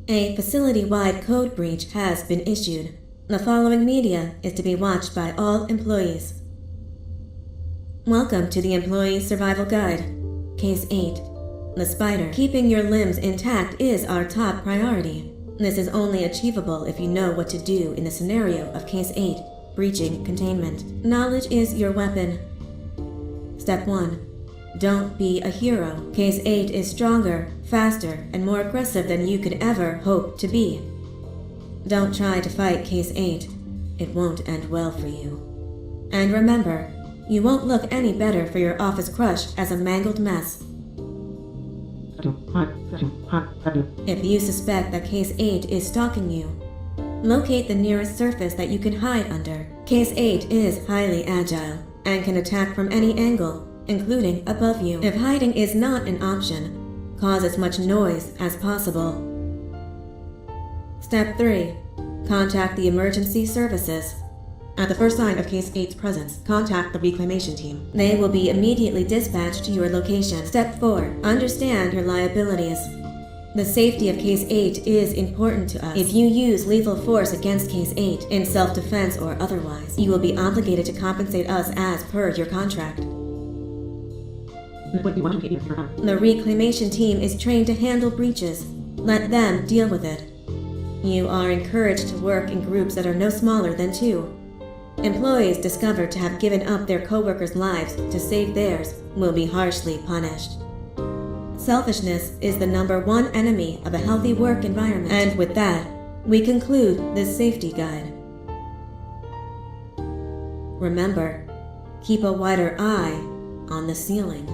A facility-wide code breach has been issued. The following media is to be watched by all employees. Welcome to the Employee Survival Guide. Case 8. The spider. Keeping your limbs intact is our top priority. This is only achievable if you know what to do in the scenario of Case 8, breaching containment. Knowledge is your weapon. Step 1. Don't be a hero. Case 8 is stronger, faster, and more aggressive than you could ever hope to be. Don't try to fight Case 8. It won't end well for you. And remember, you won't look any better for your office crush as a mangled mess. If you suspect that Case 8 is stalking you, locate the nearest surface that you can hide under. Case 8 is highly agile and can attack from any angle, including above you. If hiding is not an option, cause as much noise as possible. Step 3. Contact the emergency services. At the first sign of Case 8's presence, contact the reclamation team. They will be immediately dispatched to your location. Step 4. Understand your liabilities. The safety of Case 8 is important to us. If you use lethal force against Case 8, in self-defense or otherwise, you will be obligated to compensate us as per your contract. The reclamation team is trained to handle breaches. Let them deal with it. You are encouraged to work in groups that are no smaller than 2. Employees discovered to have given up their co-workers' lives to save theirs will be harshly punished. Selfishness is the #1 enemy of a healthy work environment. And with that, we conclude this safety guide. Remember, keep a wider eye on the ceiling.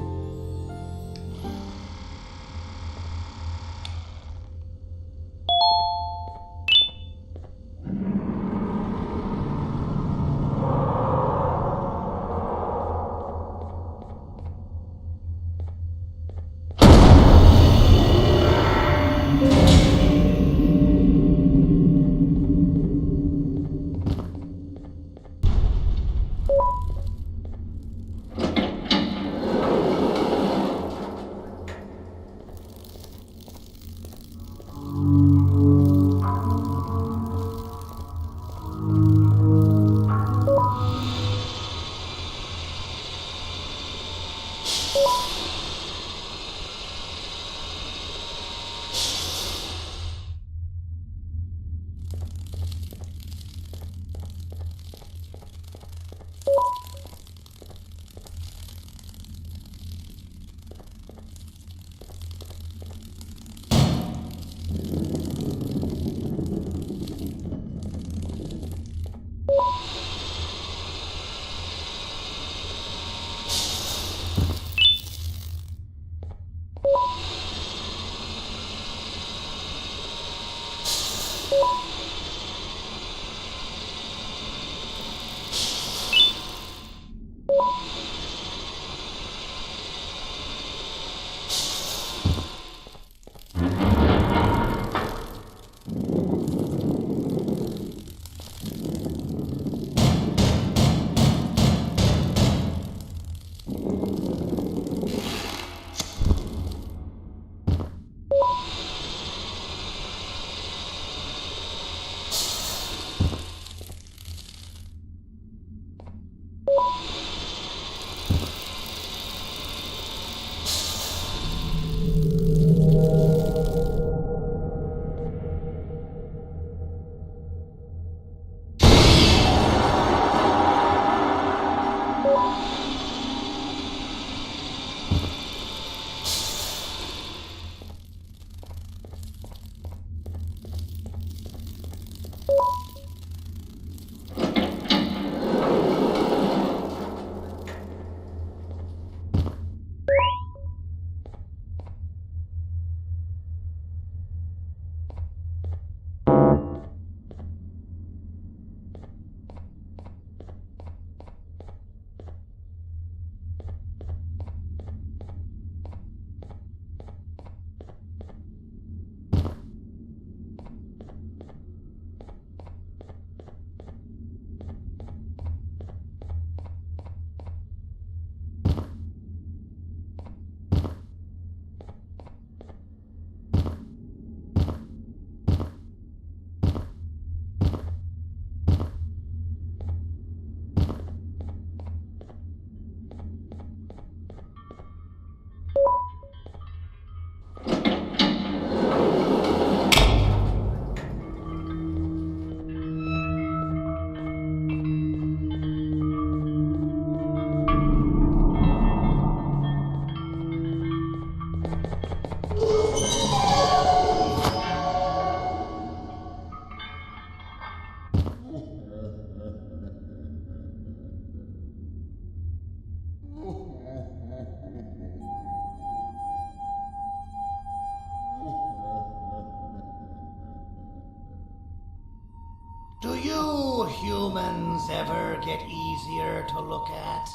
Do you humans ever get easier to look at?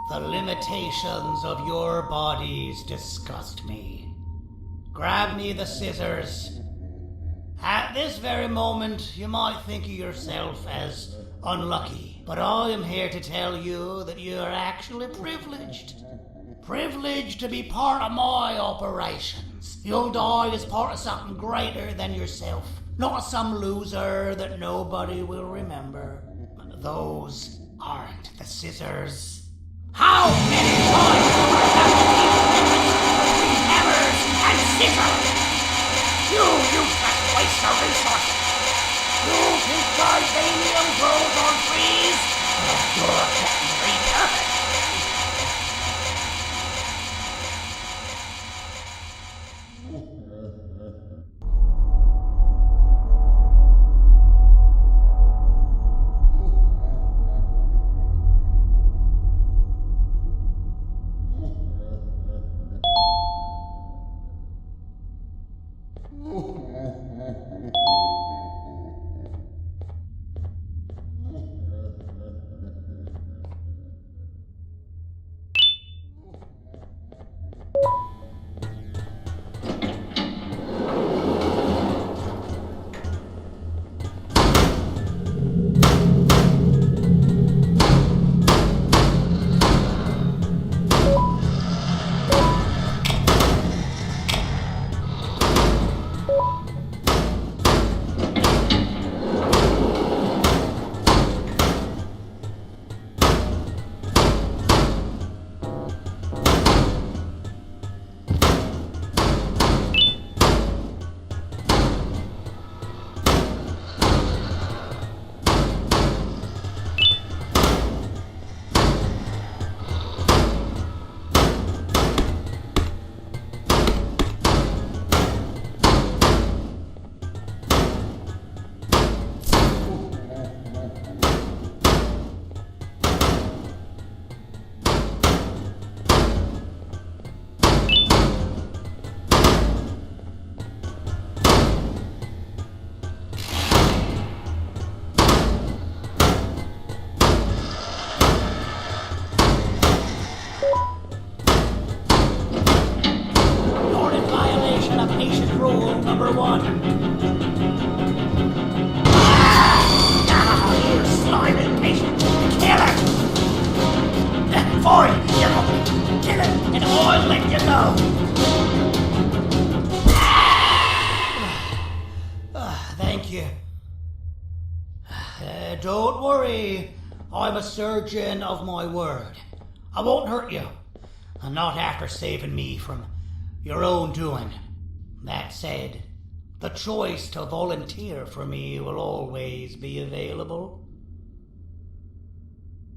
The limitations of your bodies disgust me. Grab me the scissors. At this very moment, you might think of yourself as unlucky, but I am here to tell you that you are actually privileged. Privileged to be part of my operations. You'll die as part of something greater than yourself. Not some loser that nobody will remember. Those aren't the scissors. How many times do I have to teach the difference between hammers and scissors? You useless waste of resources. You think titanium grows on trees? You're getting repurposed. Thank you. Don't worry. I'm a surgeon of my word. I won't hurt you. And not after saving me from your own doing. That said, the choice to volunteer for me will always be available.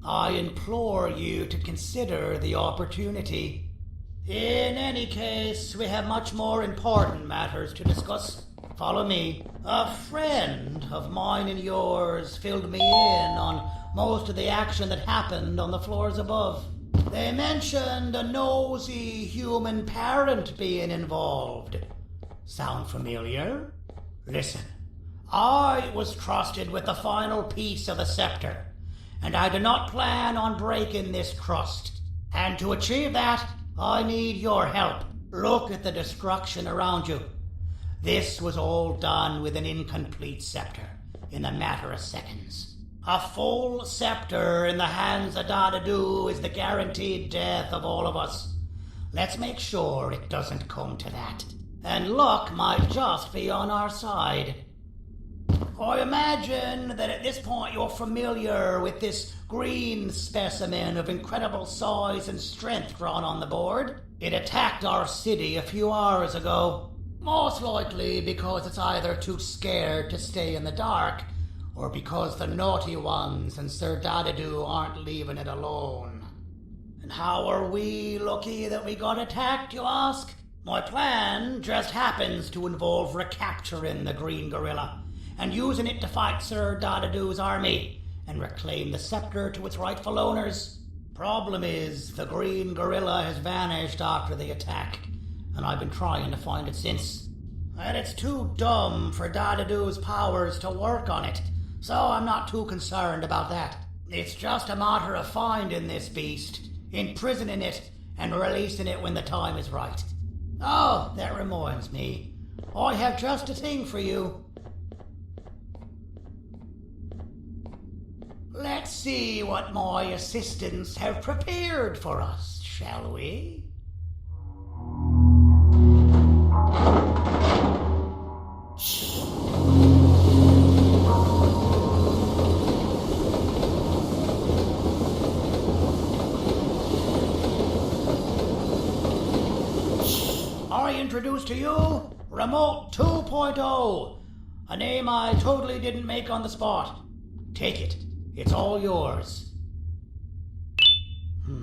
I implore you to consider the opportunity. In any case, we have much more important matters to discuss. Follow me. A friend of mine and yours filled me in on most of the action that happened on the floors above. They mentioned a nosy human parent being involved. Sound familiar? Listen, I was trusted with the final piece of the scepter, and I do not plan on breaking this trust. And to achieve that, I need your help. Look at the destruction around you. This was all done with an incomplete scepter, in a matter of seconds. A full scepter in the hands of Dadadu is the guaranteed death of all of us. Let's make sure it doesn't come to that. And luck might just be on our side. I imagine that at this point you're familiar with this green specimen of incredible size and strength drawn on the board. It attacked our city a few hours ago. Most likely because it's either too scared to stay in the dark, or because the naughty ones and Sir Dadadu aren't leaving it alone. And how are we lucky that we got attacked, you ask? My plan just happens to involve recapturing the green gorilla and using it to fight Sir Dadadu's army and reclaim the scepter to its rightful owners. Problem is, the green gorilla has vanished after the attack, and I've been trying to find it since. And it's too dumb for Dadadu's powers to work on it, so I'm not too concerned about that. It's just a matter of finding this beast, imprisoning it, and releasing it when the time is right. Oh, that reminds me. I have just a thing for you. Let's see what my assistants have prepared for us, shall we? I introduce to you Remote 2.0, a name I totally didn't make on the spot. Take it. It's all yours.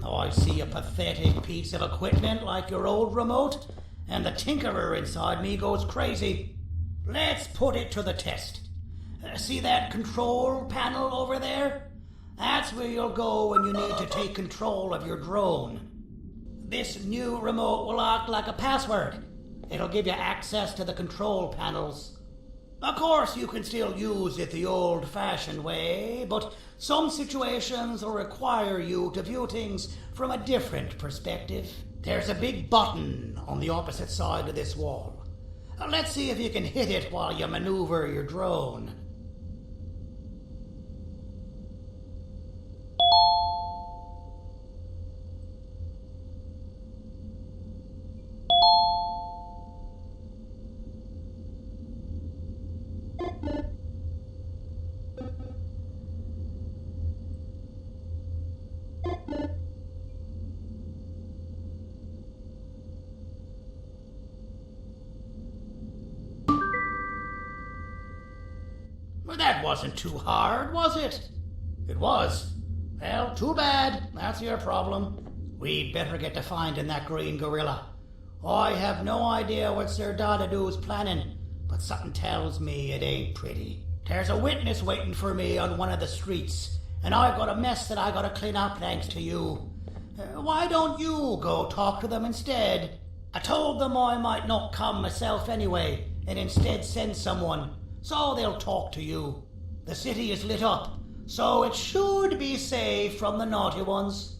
I see a pathetic piece of equipment like your old remote, and the tinkerer inside me goes crazy. Let's put it to the test. See that control panel over there? That's where you'll go when you need to take control of your drone. This new remote will act like a password. It'll give you access to the control panels. Of course, you can still use it the old-fashioned way, but some situations will require you to view things from a different perspective. There's a big button on the opposite side of this wall. Let's see if you can hit it while you maneuver your drone. Well, that wasn't too hard, was it? It was. Well, too bad. That's your problem. We'd better get to finding that green gorilla. I have no idea what Sir Dadadu's planning, but something tells me it ain't pretty. There's a witness waiting for me on one of the streets, and I've got a mess that I gotta clean up thanks to you. Why don't you go talk to them instead? I told them I might not come myself anyway, and instead send someone, so they'll talk to you. The city is lit up, so it should be safe from the naughty ones.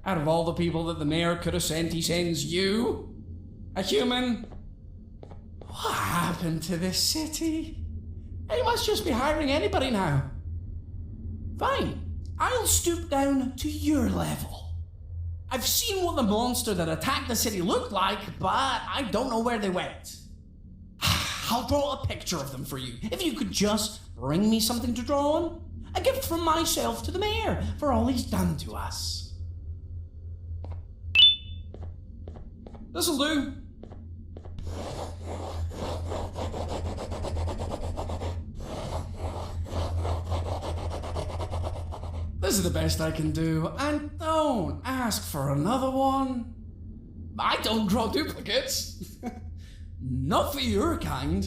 Out of all the people that the mayor could have sent, he sends you? A human? What happened to this city? He must just be hiring anybody now. Fine, I'll stoop down to your level. I've seen what the monster that attacked the city looked like, but I don't know where they went. I'll draw a picture of them for you, if you could just bring me something to draw on. A gift from myself to the mayor for all he's done to us. This'll do. This is the best I can do, and don't ask for another one. I don't draw duplicates. Not for your kind.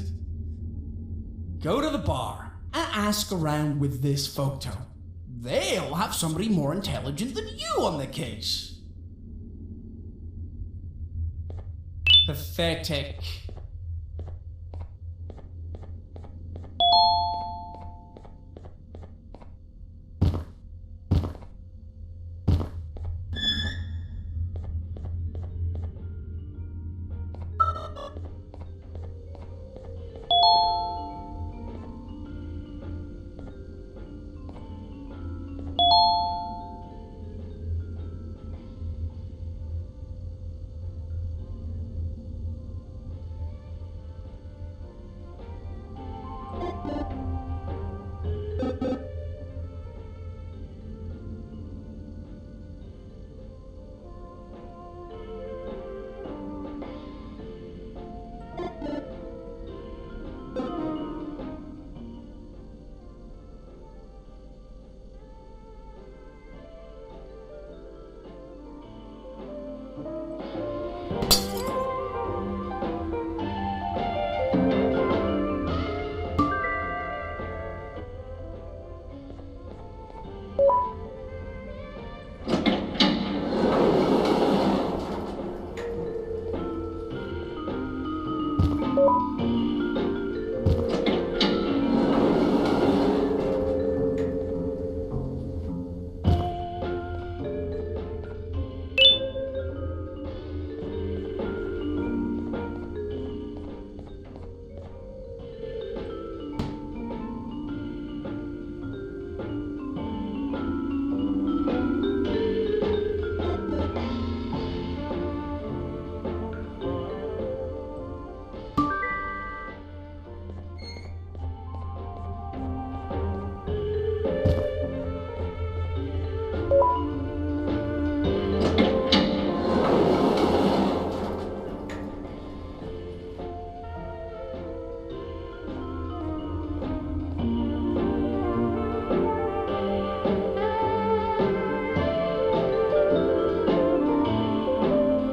Go to the bar and ask around with this photo. They'll have somebody more intelligent than you on the case. Pathetic.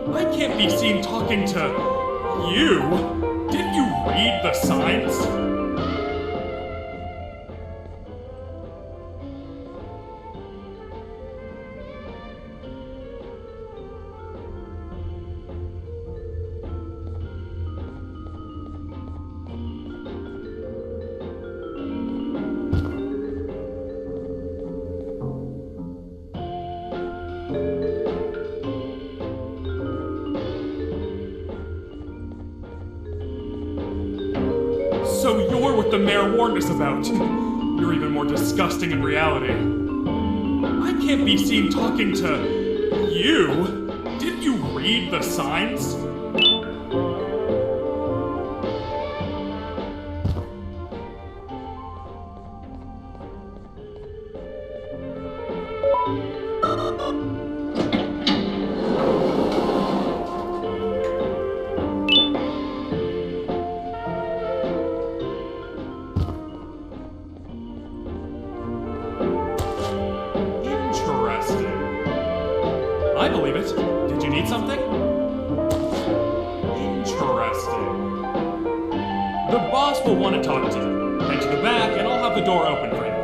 I can't be seen talking to you. Didn't you read the signs? So you're what the mayor warned us about. You're even more disgusting in reality. I can't be seen talking to you. Didn't you read the signs? I believe it. Did you need something? Interesting. The boss will want to talk to you. Head to the back and I'll have the door open for you.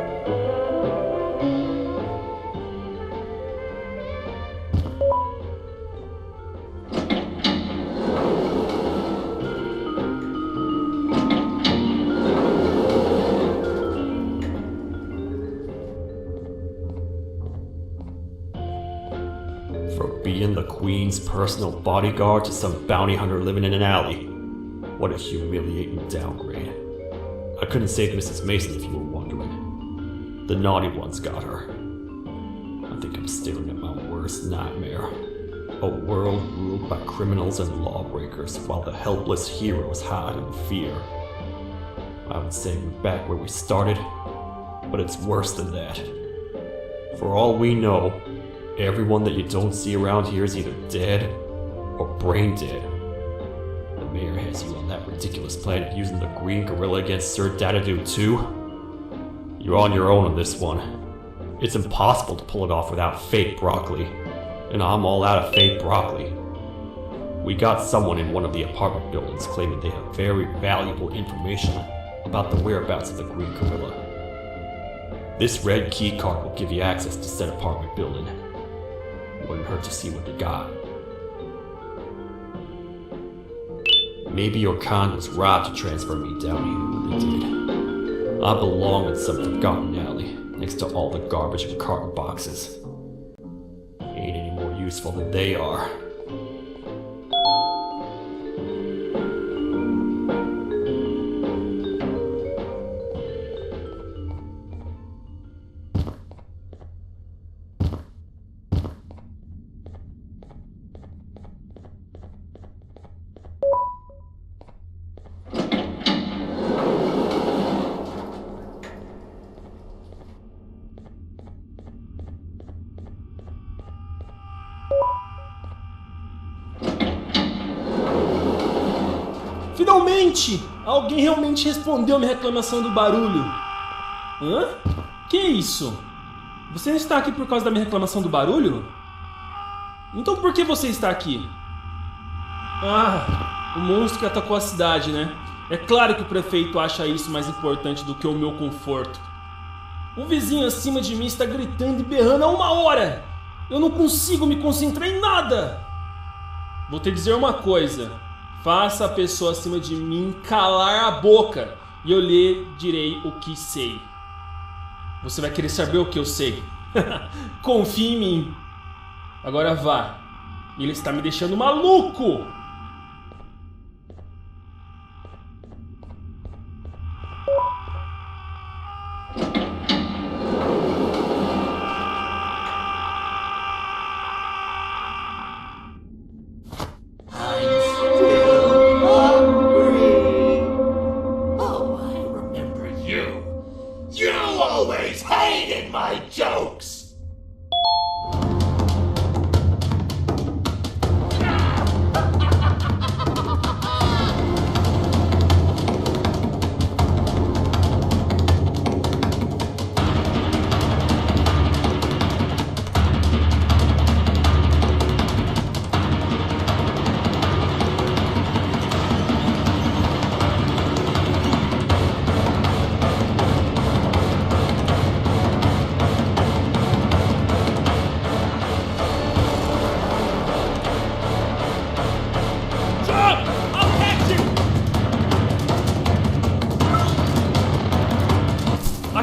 For being the Queen's personal bodyguard to some bounty hunter living in an alley. What a humiliating downgrade. I couldn't save Mrs. Mason if you were wondering. The naughty ones got her. I think I'm staring at my worst nightmare. A world ruled by criminals and lawbreakers while the helpless heroes hide in fear. I would say we're back where we started, but it's worse than that. For all we know, everyone that you don't see around here is either dead or brain dead. The mayor has you on that ridiculous plan of using the green gorilla against Sir Dadadoo too. You're on your own on this one. It's impossible to pull it off without fake broccoli, and I'm all out of fake broccoli. We got someone in one of the apartment buildings claiming they have very valuable information about the whereabouts of the green gorilla. This red key card will give you access to said apartment building. Wouldn't hurt to see what they got. Maybe your con was robbed to transfer me down here when they did. I belong in some forgotten alley, next to all the garbage and carton boxes. Ain't any more useful than they are. Oxi, alguém realmente respondeu minha reclamação do barulho. Hã? Que isso? Você está aqui por causa da minha reclamação do barulho? Então por que você está aqui? Ah, o monstro que atacou a cidade, né? É claro que o prefeito acha isso mais importante do que o meu conforto. O vizinho acima de mim está gritando e berrando há 1 hora. Eu não consigo me concentrar em nada. Vou te dizer uma coisa. Faça a pessoa acima de mim calar a boca e eu lhe direi o que sei. Você vai querer saber o que eu sei. Confie em mim. Agora vá. Ele está me deixando maluco.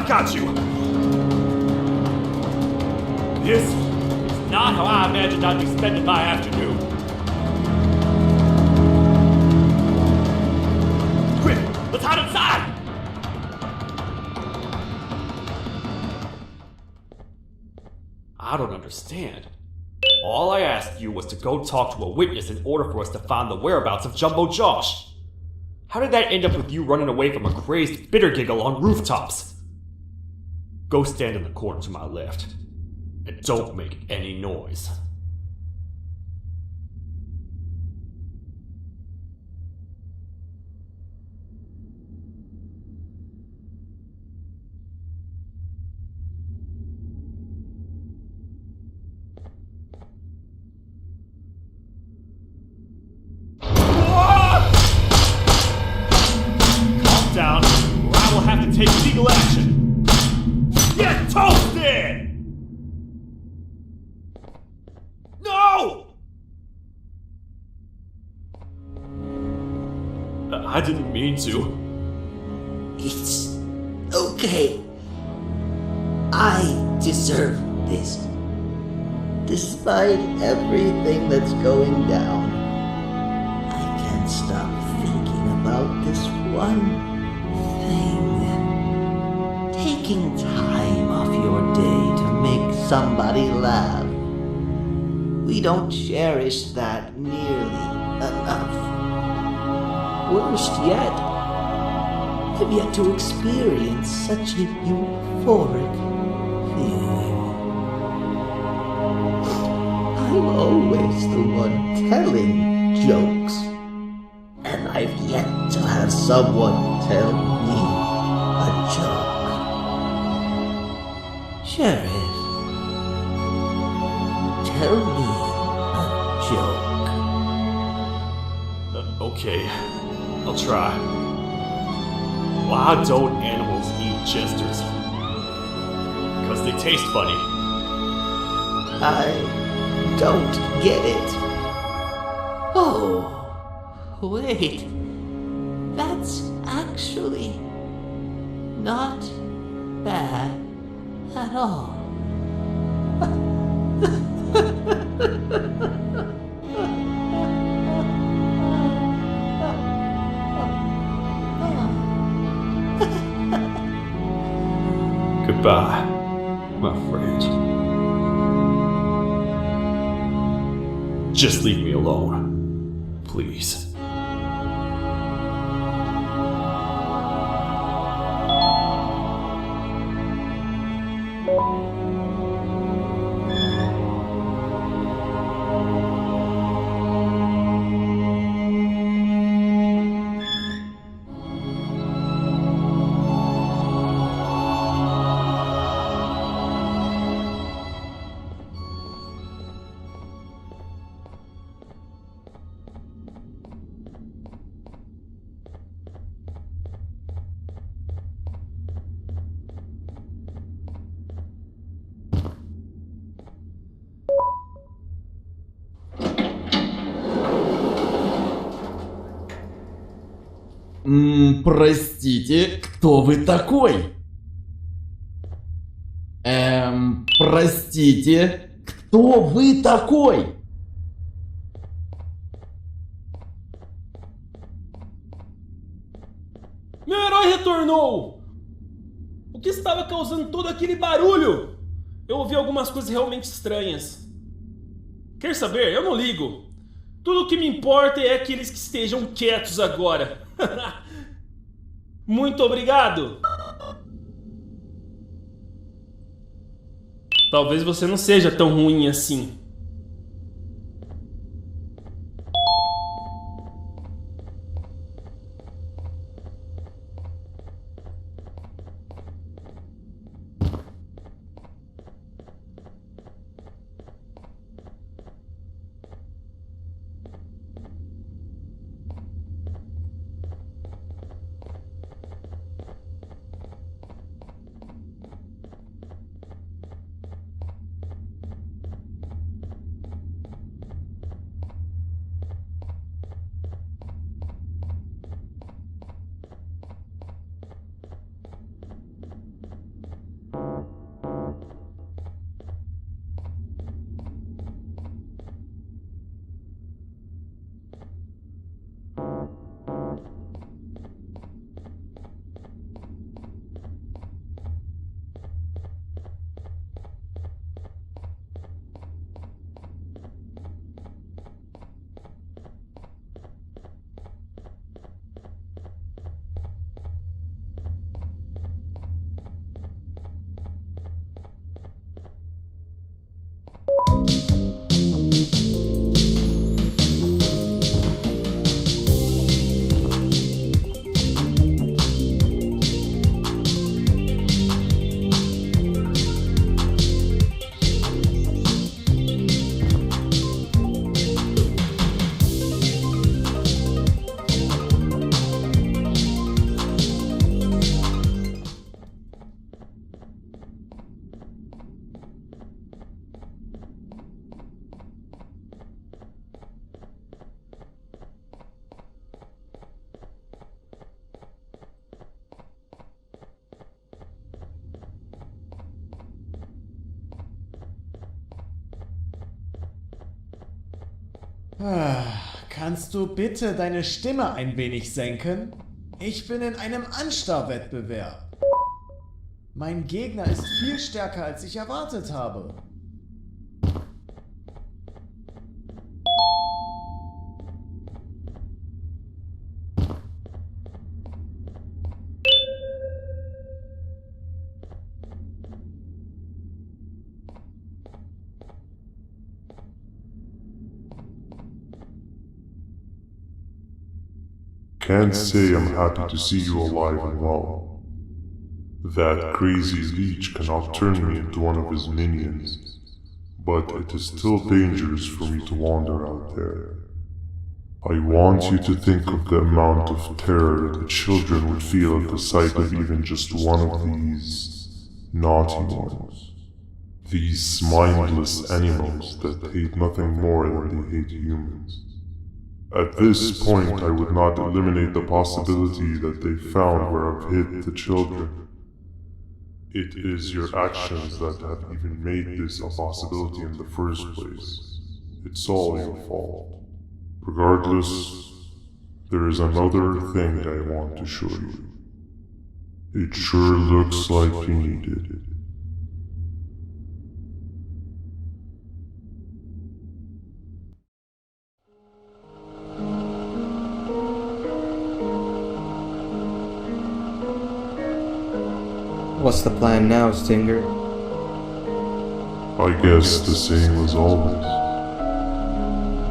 Got you. This is not how I imagined I'd be spending my afternoon. Quick, let's hide inside! I don't understand. All I asked you was to go talk to a witness in order for us to find the whereabouts of Jumbo Josh. How did that end up with you running away from a crazed bitter giggle on rooftops? Go stand in the corner to my left, and don't make any noise. Calm down, or I will have to take legal action. Get toasted! No! I didn't mean to. It's okay. I deserve this. Despite everything that's going down, I can't stop thinking about this one thing. Taking time off your day to make somebody laugh. We don't cherish that nearly enough. Worst yet, I've yet to experience such a euphoric feeling. I'm always the one telling jokes, and I've yet to have someone tell me a joke. Sheriff, tell me a joke. Okay, I'll try. Why don't animals eat jesters? Because they taste funny. I don't get it. Oh, wait. That's actually not bad at all. Goodbye, my friend. Just leave me alone, please. Простите, кто вы такой? Простите, кто вы такой? Meu herói retornou! O que estava causando todo aquele barulho? Eu ouvi algumas coisas realmente estranhas. Quer saber? Eu não ligo. Tudo o que me importa é aqueles que estejam quietos agora. Muito obrigado! Talvez você não seja tão ruim assim. Kannst du bitte deine Stimme ein wenig senken? Ich bin in einem Anstarrwettbewerb. Mein Gegner ist viel stärker, als ich erwartet habe. Can't say I'm happy to see you alive and well. That crazy leech cannot turn me into one of his minions, but it is still dangerous for me to wander out there. I want you to think of the amount of terror the children would feel at the sight of even just one of these naughty ones. These mindless animals that hate nothing more than they hate humans. At this point, I would not eliminate the possibility that they found where I've hid the children. It is your actions that have even made this a possibility in the first place. It's all your fault. Regardless, there is another thing I want to show you. It sure looks like you need it. What's the plan now, Stinger? I guess the same as always.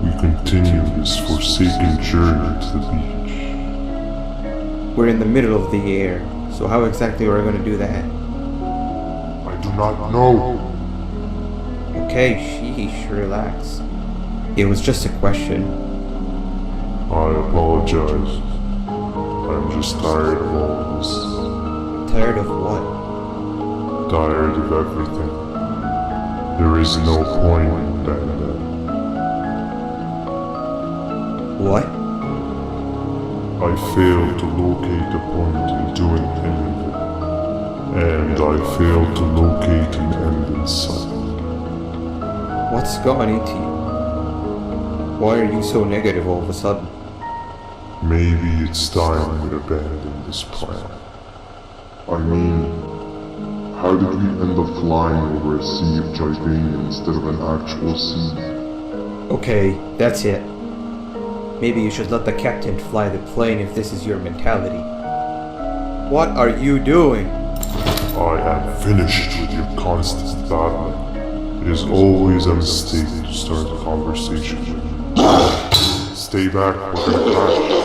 We continue this forsaken journey to the beach. We're in the middle of the air, so how exactly are we going to do that? I do not know. Okay, sheesh, relax. It was just a question. I apologize. I'm just tired of all this. Tired of what? Tired of everything. There is no point in Banban. What? I failed to locate a point in doing any of it. And I failed to locate an end in sight. What's gone into you? Why are you so negative all of a sudden? Maybe it's time we abandon this plan. I mean, how did we end up flying over a sea of Jivania instead of an actual sea? Okay, that's it. Maybe you should let the captain fly the plane if this is your mentality. What are you doing? I am finished with your constant babbling. It is always a mistake to start a conversation with. Stay back, we're gonna crash.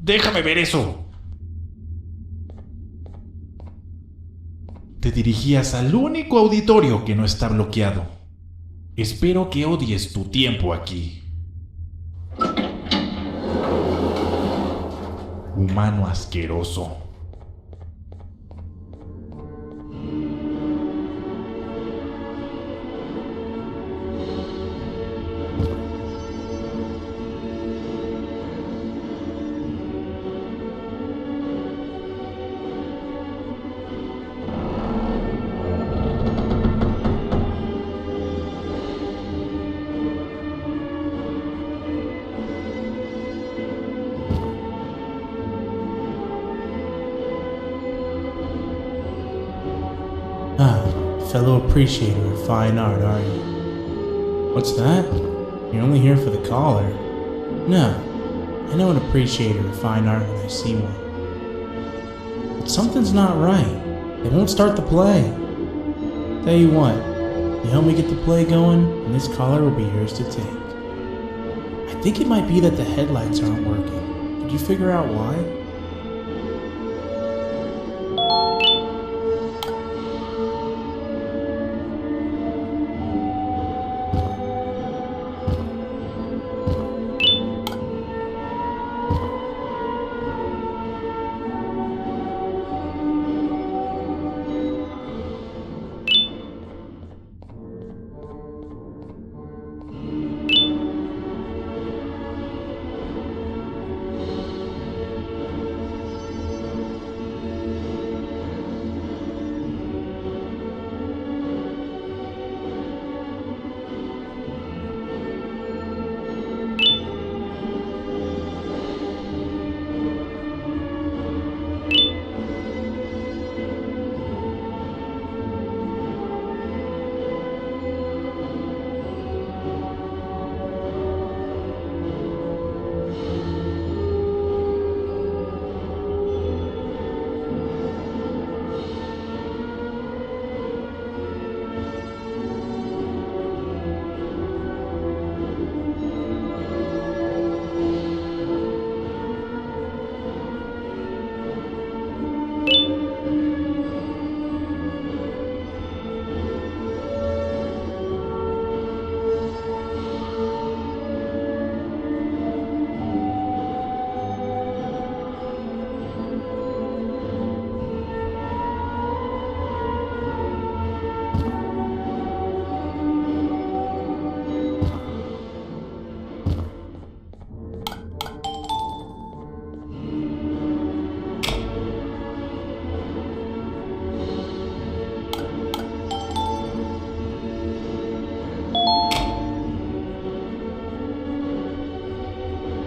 Déjame ver eso. Te dirigías al único auditorio que no está bloqueado. Espero que odies tu tiempo aquí. Humano asqueroso. Fellow appreciator of fine art, are you? What's that? You're only here for the collar. No, I know an appreciator of fine art when I see one. But something's not right. They won't start the play. Tell you what, you help me get the play going, and this collar will be yours to take. I think it might be that the headlights aren't working. Did you figure out why?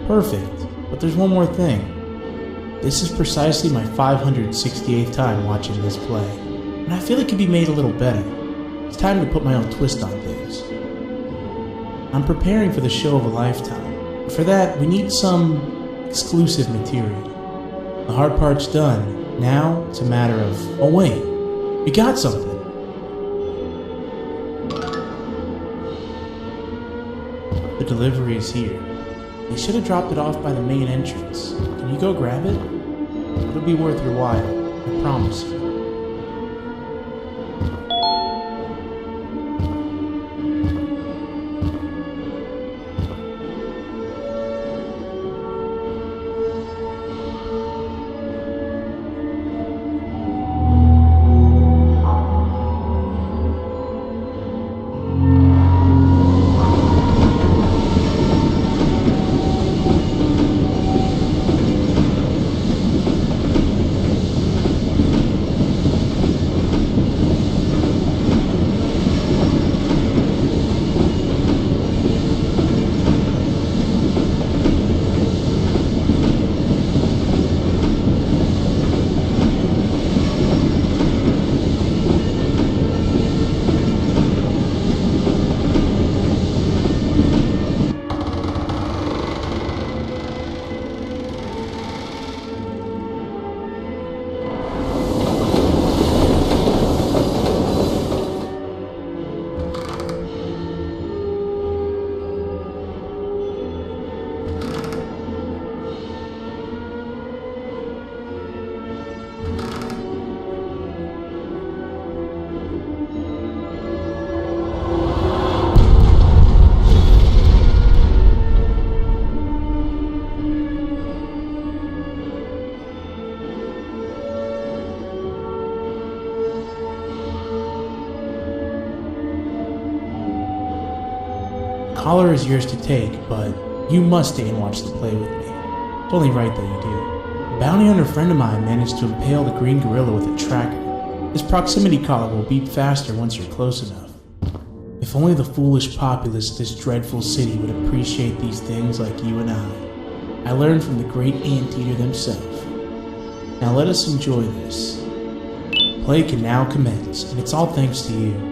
Perfect. But there's one more thing. This is precisely my 568th time watching this play, and I feel it could be made a little better. It's time to put my own twist on things. I'm preparing for the show of a lifetime. For that, we need some exclusive material. The hard part's done. Now, it's a matter of... Oh wait, we got something. The delivery is here. They should have dropped it off by the main entrance. Can you go grab it? It'll be worth your while, I promise you. Collar is yours to take, but you must stay and watch the play with me. It's only right that you do. A bounty hunter friend of mine managed to impale the green gorilla with a tracker. This proximity collar will beep faster once you're close enough. If only the foolish populace of this dreadful city would appreciate these things like you and I. I learned from the great anteater themselves. Now let us enjoy this. Play can now commence, and it's all thanks to you.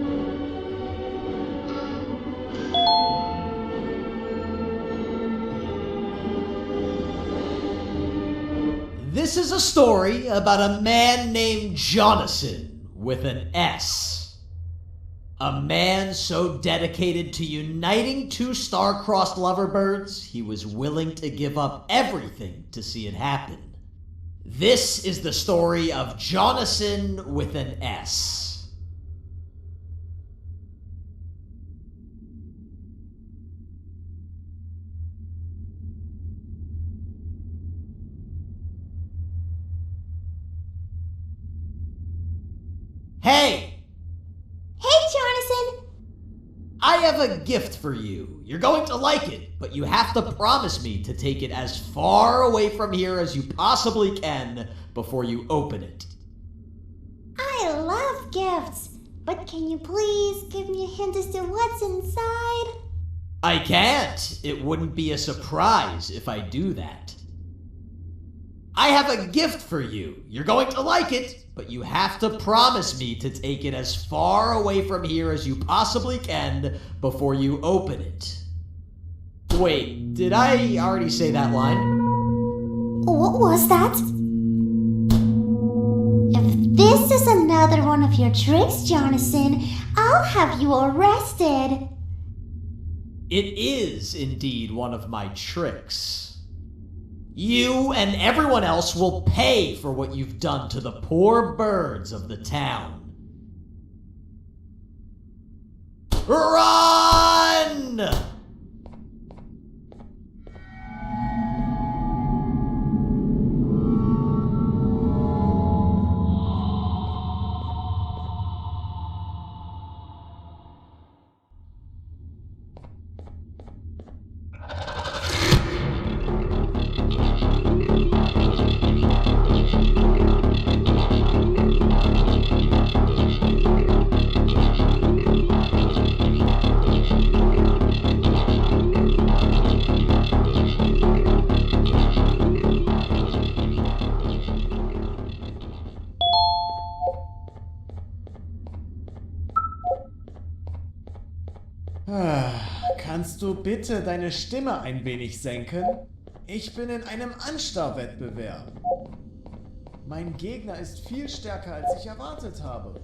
This is a story about a man named Jonathan with an S. A man so dedicated to uniting two star-crossed loverbirds, he was willing to give up everything to see it happen. This is the story of Jonathan with an S. Hey! Hey, Jonathan! I have a gift for you. You're going to like it, but you have to promise me to take it as far away from here as you possibly can before you open it. I love gifts, but can you please give me a hint as to what's inside? I can't. It wouldn't be a surprise if I do that. I have a gift for you. You're going to like it, but you have to promise me to take it as far away from here as you possibly can before you open it. Wait, did I already say that line? What was that? If this is another one of your tricks, Jonathan, I'll have you arrested. It is indeed one of my tricks. You and everyone else will pay for what you've done to the poor birds of the town. Run! du bitte deine Stimme ein wenig senken? Ich bin in einem Anstarrwettbewerb. Mein Gegner ist viel stärker, als ich erwartet habe.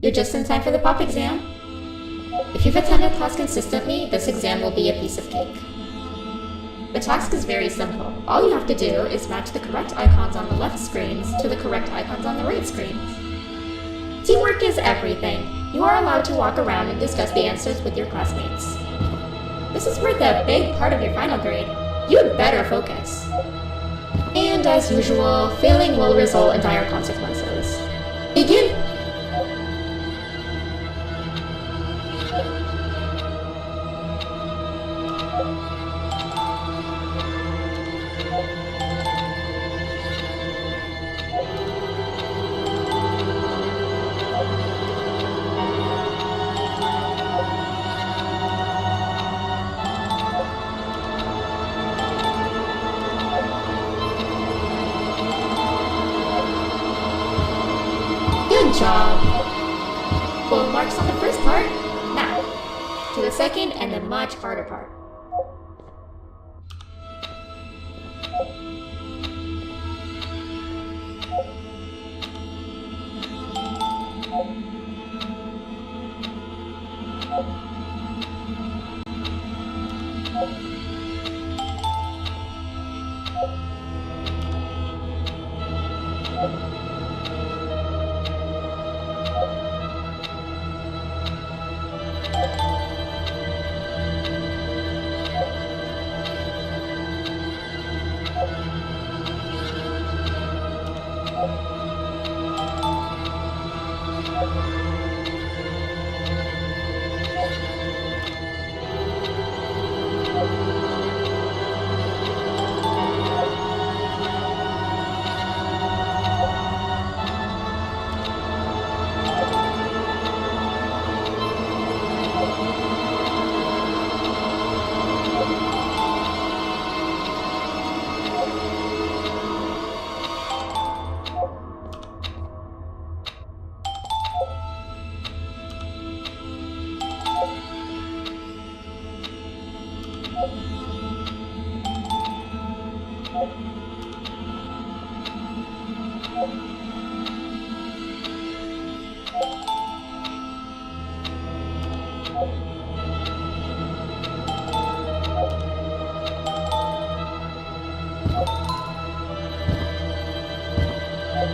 You're just in time for the pop exam. If you've attended class consistently, this exam will be a piece of cake. The task is very simple. All you have to do is match the correct icons on the left screens to the correct icons on the right screens. Teamwork is everything. You are allowed to walk around and discuss the answers with your classmates. This is worth a big part of your final grade. You'd better focus. And as usual, failing will result in dire consequences. Begin! Good job! Full marks on the first part. Now, to the second and the much harder part.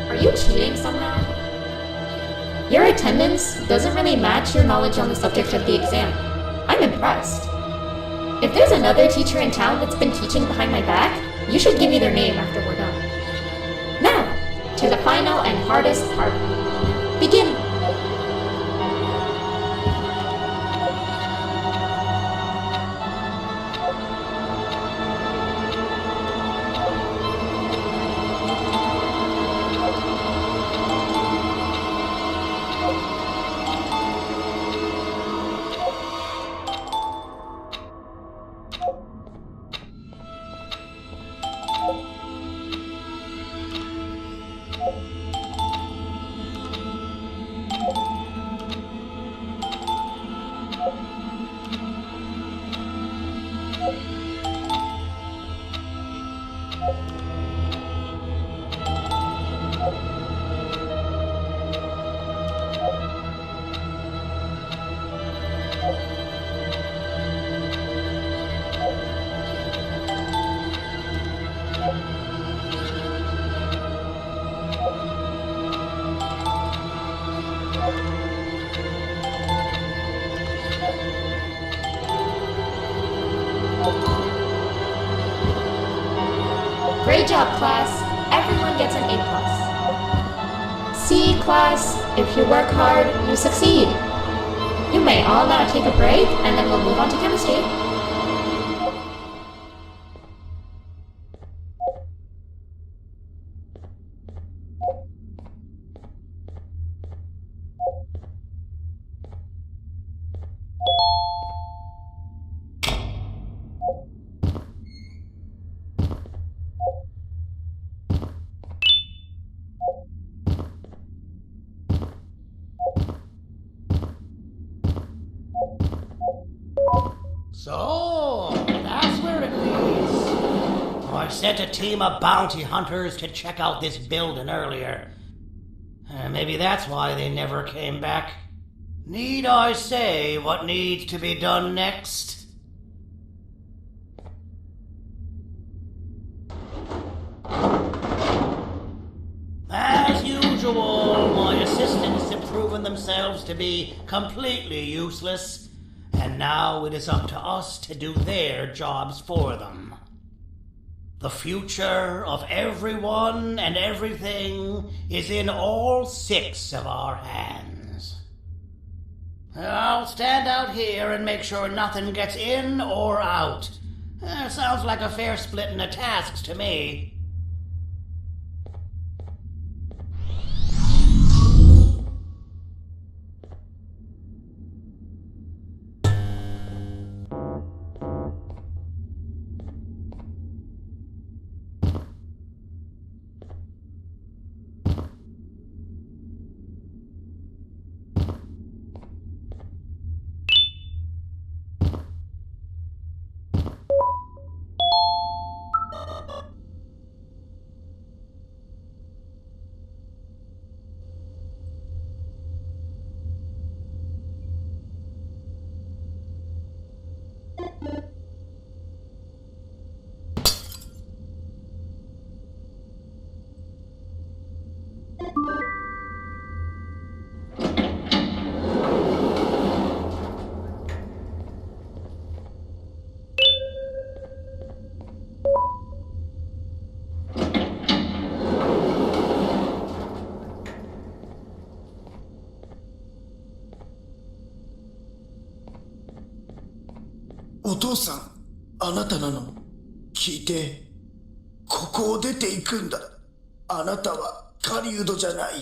Are you cheating somehow? Your attendance doesn't really match your knowledge on the subject of the exam. I'm impressed. If there's another teacher in town that's been teaching behind my back, you should give me their name after we're done. Now, to the final and hardest part. Begin! Great job, class. Everyone gets an A+. See, class, if you work hard, you succeed. You may all now take a break, and then we'll move on to chemistry. So, that's where it leads. I sent a team of bounty hunters to check out this building earlier. Maybe that's why they never came back. Need I say what needs to be done next? As usual, my assistants have proven themselves to be completely useless, and now it is up to us to do their jobs for them. The future of everyone and everything is in all 6 of our hands. I'll stand out here and make sure nothing gets in or out. Sounds like a fair splitting of tasks to me. "お父さん、あなたなの？聞いて。ここを出ていくんだ。あなたは狩人じゃない。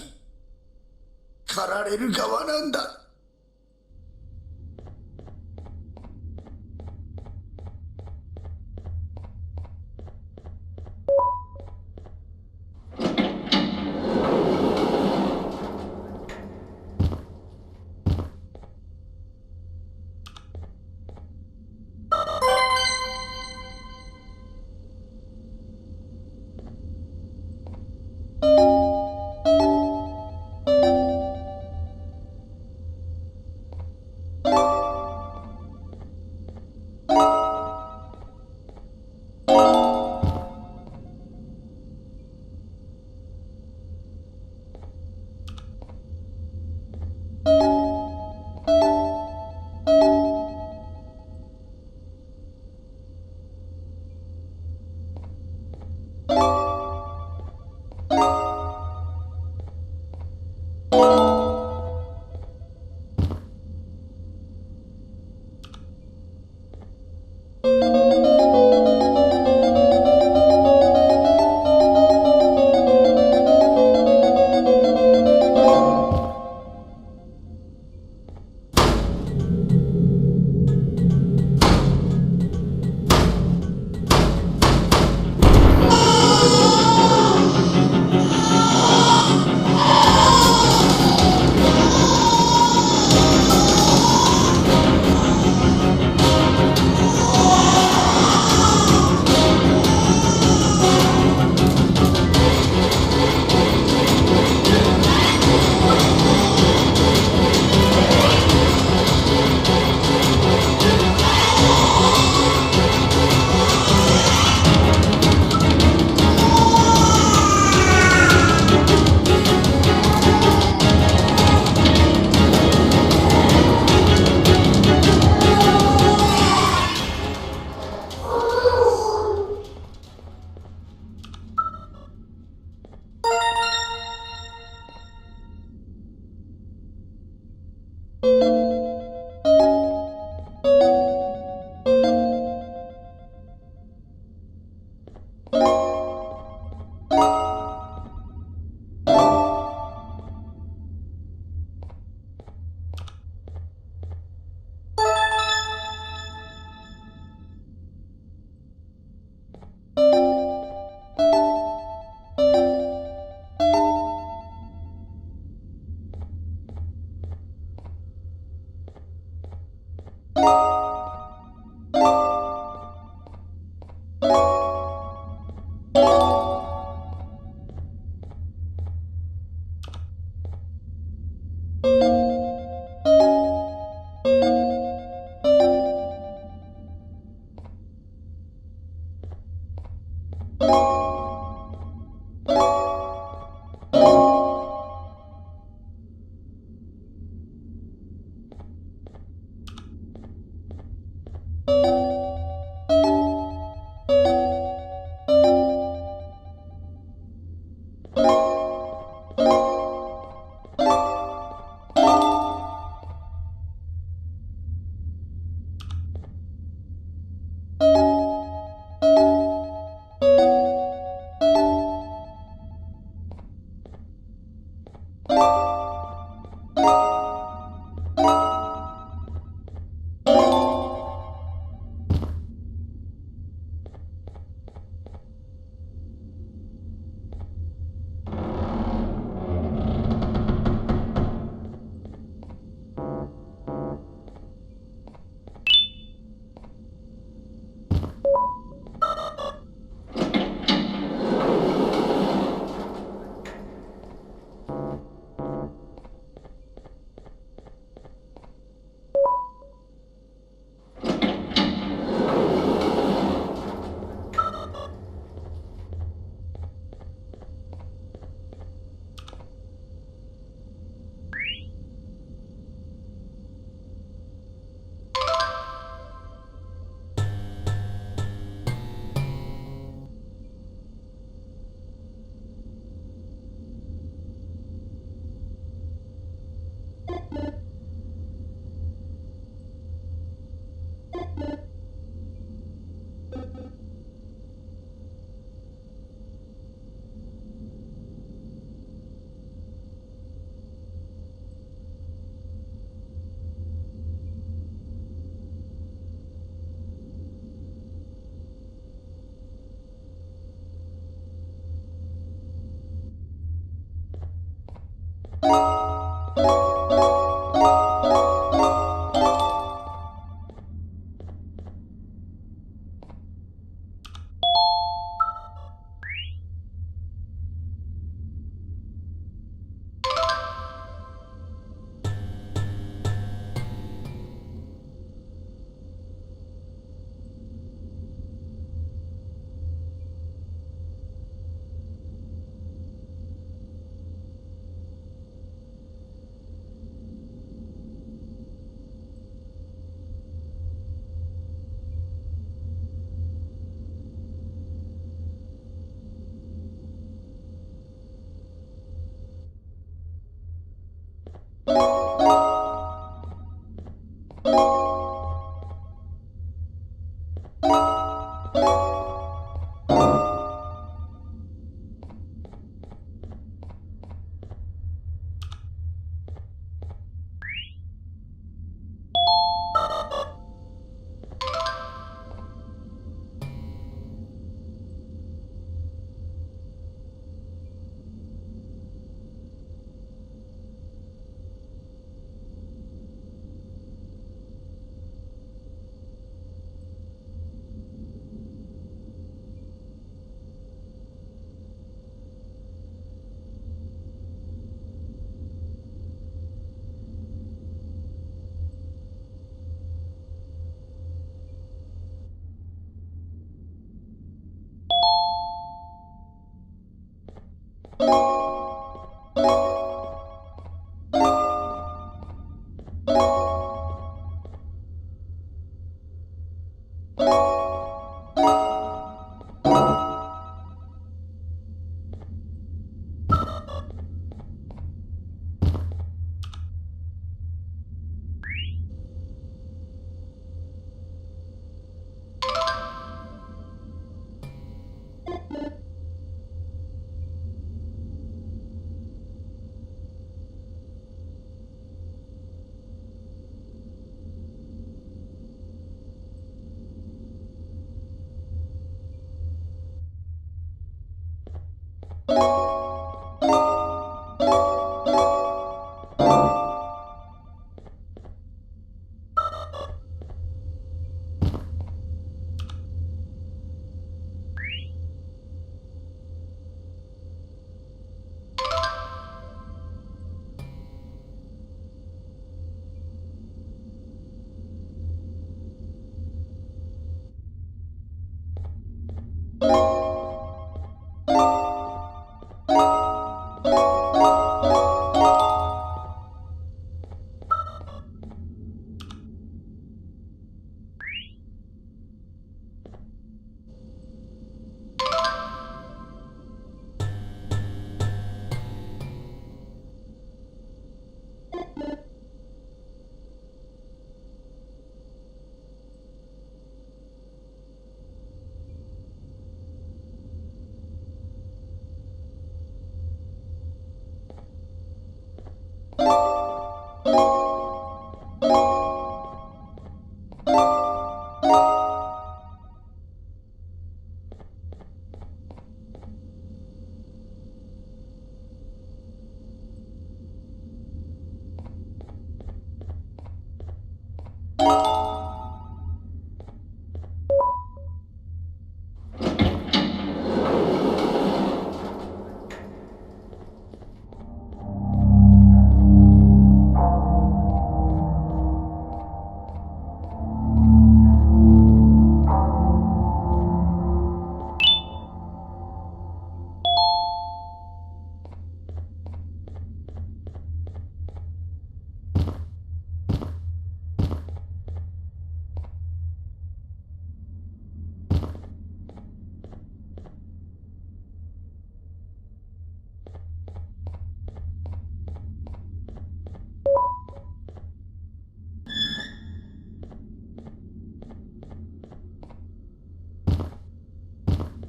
狩られる側なんだ。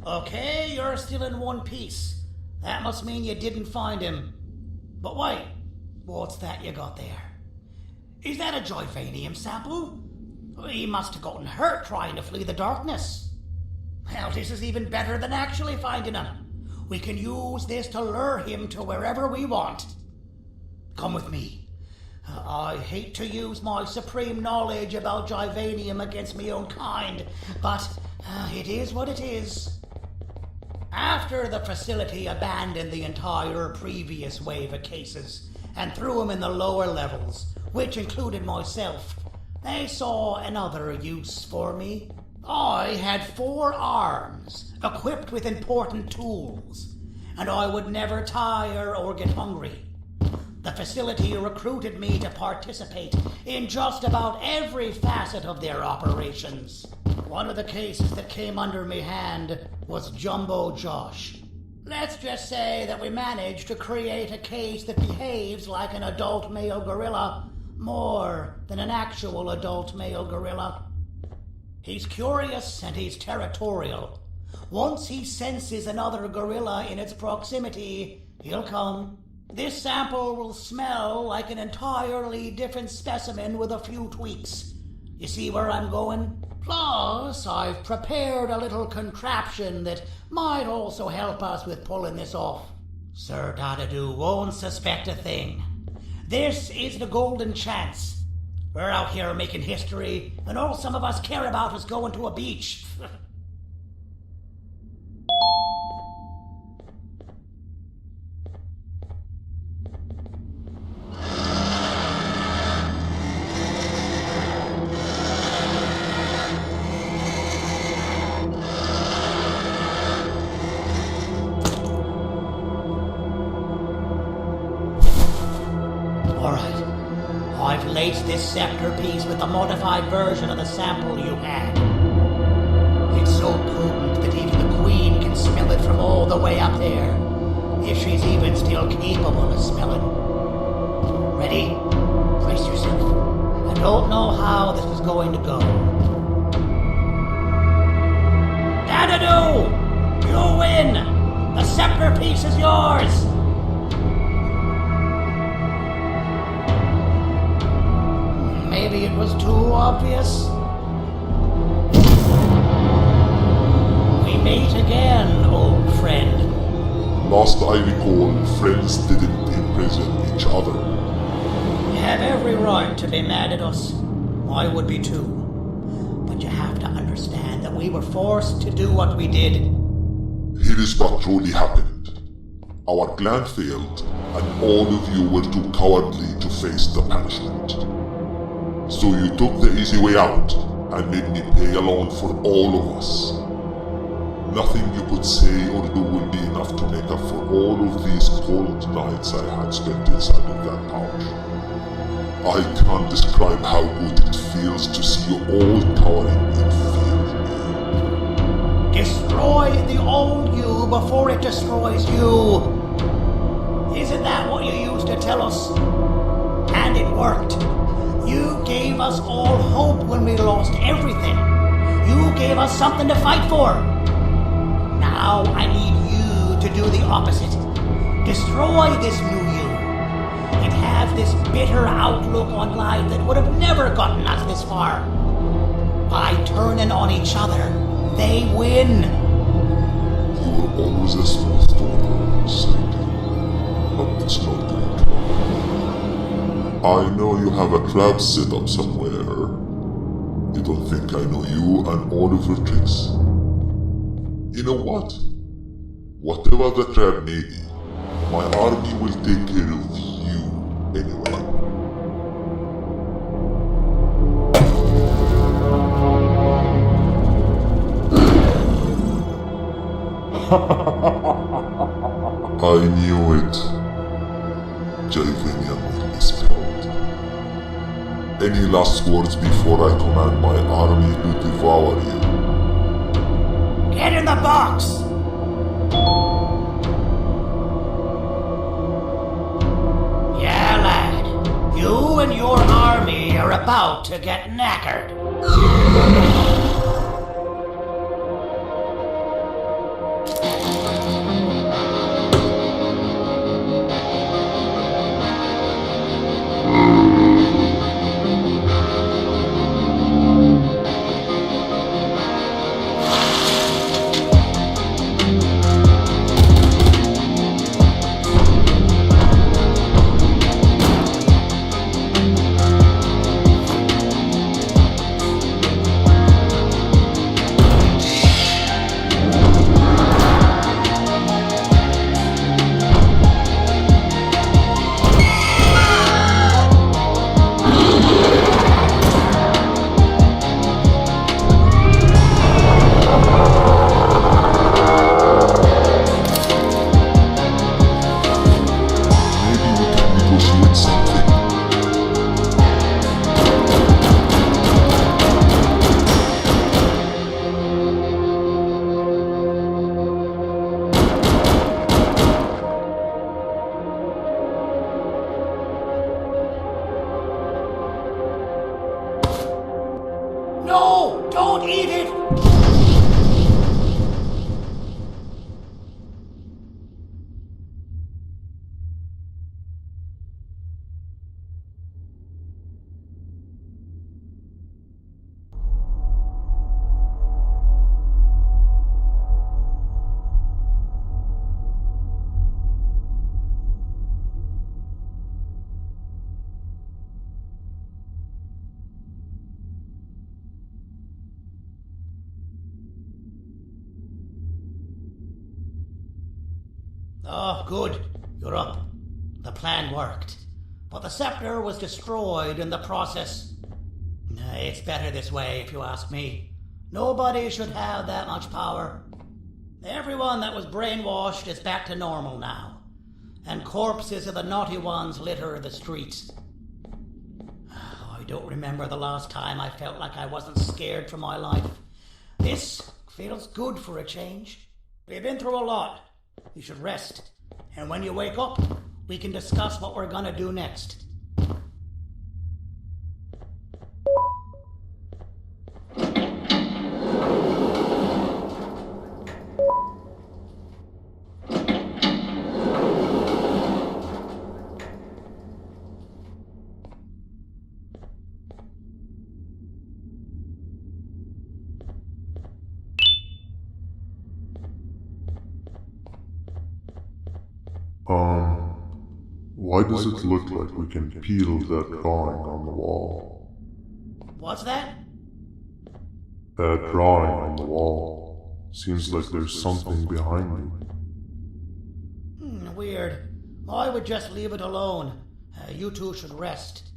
Okay, you're still in one piece. That must mean you didn't find him. But wait, what's that you got there? Is that a Joyvanium sample? He must have gotten hurt trying to flee the darkness. Well, this is even better than actually finding him. We can use this to lure him to wherever we want. Come with me. I hate to use my supreme knowledge about Joyvanium against my own kind, but it is what it is. After the facility abandoned the entire previous wave of cases and threw them in the lower levels, which included myself, they saw another use for me. I had 4 arms, equipped with important tools, and I would never tire or get hungry. The facility recruited me to participate in just about every facet of their operations. One of the cases that came under me hand was Jumbo Josh. Let's just say that we managed to create a case that behaves like an adult male gorilla more than an actual adult male gorilla. He's curious and he's territorial. Once he senses another gorilla in its proximity, he'll come. This sample will smell like an entirely different specimen with a few tweaks. You see where I'm going? Plus, I've prepared a little contraption that might also help us with pulling this off. Sir Dadadoo won't suspect a thing. This is the golden chance. We're out here making history, and all some of us care about is going to a beach. I've laced this scepter piece with the modified version of the sample you had. It's so potent that even the Queen can smell it from all the way up there, if she's even still capable of smelling. Ready? Brace yourself. I don't know how this is going to go. Dadadoo! You win! The scepter piece is yours! Maybe it was too obvious. We meet again, old friend. Last I recall, friends didn't imprison each other. You have every right to be mad at us. I would be too. But you have to understand that we were forced to do what we did. Here is what truly happened. Our clan failed, and all of you were too cowardly to face the punishment. So you took the easy way out, and made me pay along for all of us. Nothing you could say or do will be enough to make up for all of these cold nights I had spent inside of that pouch. I can't describe how good it feels to see you all towering in fear of me. Destroy the old you before it destroys you. Isn't that what you used to tell us? And it worked. You gave us all hope when we lost everything. You gave us something to fight for. Now I need you to do the opposite. Destroy this new you. It has this bitter outlook on life that would have never gotten us this far. By turning on each other, they win. You were always a smooth talker, Sadie, but it's not good. I know you have a trap set up somewhere. You don't think I know you and all of your tricks? You know what? Whatever the trap may be, my army will take care of you anyway. I knew it. Javinian will be spelled. Any last words before I command my army to devour you? Get in the box! Yeah, lad. You and your army are about to get knackered. No! Don't eat it! Oh, good. You're up. The plan worked. But the scepter was destroyed in the process. It's better this way, if you ask me. Nobody should have that much power. Everyone that was brainwashed is back to normal now. And corpses of the naughty ones litter the streets. I don't remember the last time I felt like I wasn't scared for my life. This feels good for a change. We've been through a lot. You should rest. And when you wake up, we can discuss what we're gonna do next. Why does it look like we can peel that drawing on the wall? What's that? That drawing on the wall. Seems like there's something behind it. Weird. I would just leave it alone. You two should rest.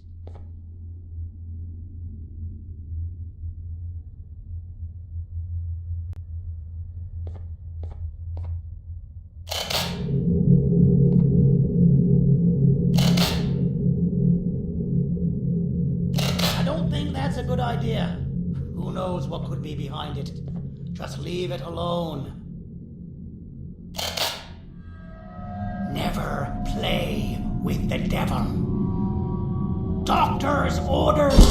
think that's a good idea. Who knows what could be behind it? Just leave it alone. Never play with the devil. Doctor's orders!